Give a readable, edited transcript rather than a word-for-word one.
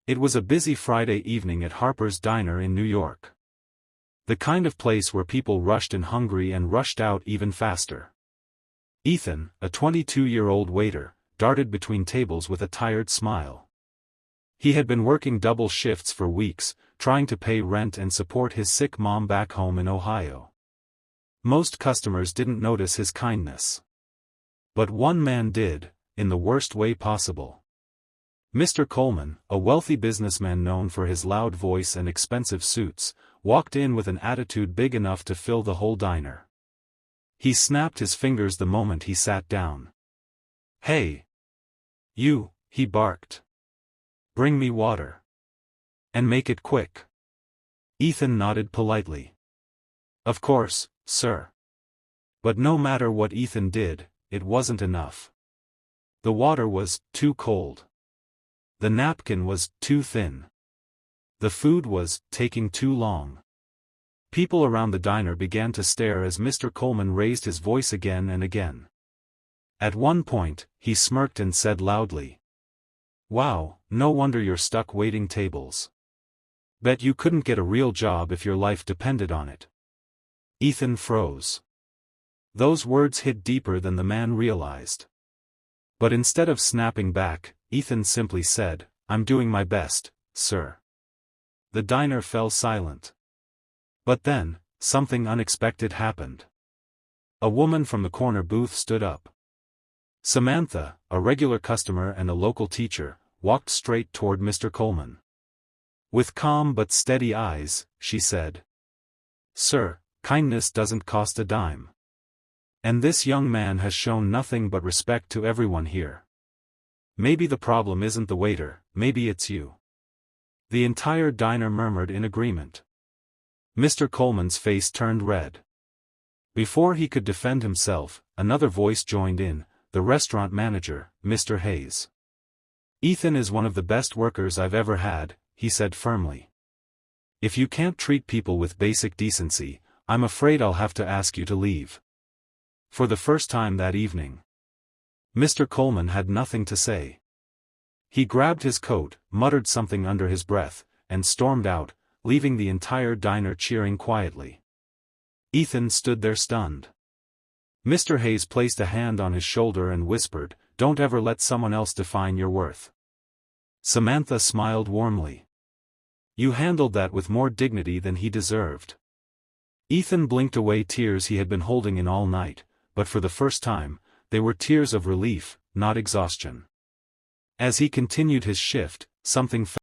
It was a busy Friday evening at Harper's Diner in New York. The kind of place where people rushed in hungry and rushed out even faster. Ethan, a 22-year-old waiter, darted between tables with a tired smile. He had been working double shifts for weeks, trying to pay rent and support his sick mom back home in Ohio. Most customers didn't notice his kindness. But one man did, in the worst way possible. Mr. Coleman, a wealthy businessman known for his loud voice and expensive suits, walked in with an attitude big enough to fill the whole diner. He snapped his fingers the moment he sat down. "Hey! You," he barked. "Bring me water. And make it quick." Ethan nodded politely. "Of course, sir." But no matter what Ethan did, it wasn't enough. The water was too cold. The napkin was too thin. The food was taking too long. People around the diner began to stare as Mr. Coleman raised his voice again and again. At one point, he smirked and said loudly, "Wow, no wonder you're stuck waiting tables. Bet you couldn't get a real job if your life depended on it." Ethan froze. Those words hit deeper than the man realized. But instead of snapping back, Ethan simply said, "I'm doing my best, sir." The diner fell silent. But then, something unexpected happened. A woman from the corner booth stood up. Samantha, a regular customer and a local teacher, walked straight toward Mr. Coleman. With calm but steady eyes, she said, "Sir, kindness doesn't cost a dime. And this young man has shown nothing but respect to everyone here. Maybe the problem isn't the waiter, maybe it's you." The entire diner murmured in agreement. Mr. Coleman's face turned red. Before he could defend himself, another voice joined in, the restaurant manager, Mr. Hayes. "Ethan is one of the best workers I've ever had," he said firmly. "If you can't treat people with basic decency, I'm afraid I'll have to ask you to leave." For the first time that evening, Mr. Coleman had nothing to say. He grabbed his coat, muttered something under his breath, and stormed out, leaving the entire diner cheering quietly. Ethan stood there stunned. Mr. Hayes placed a hand on his shoulder and whispered, "Don't ever let someone else define your worth." Samantha smiled warmly. "You handled that with more dignity than he deserved." Ethan blinked away tears he had been holding in all night, but for the first time, they were tears of relief, not exhaustion. As he continued his shift, something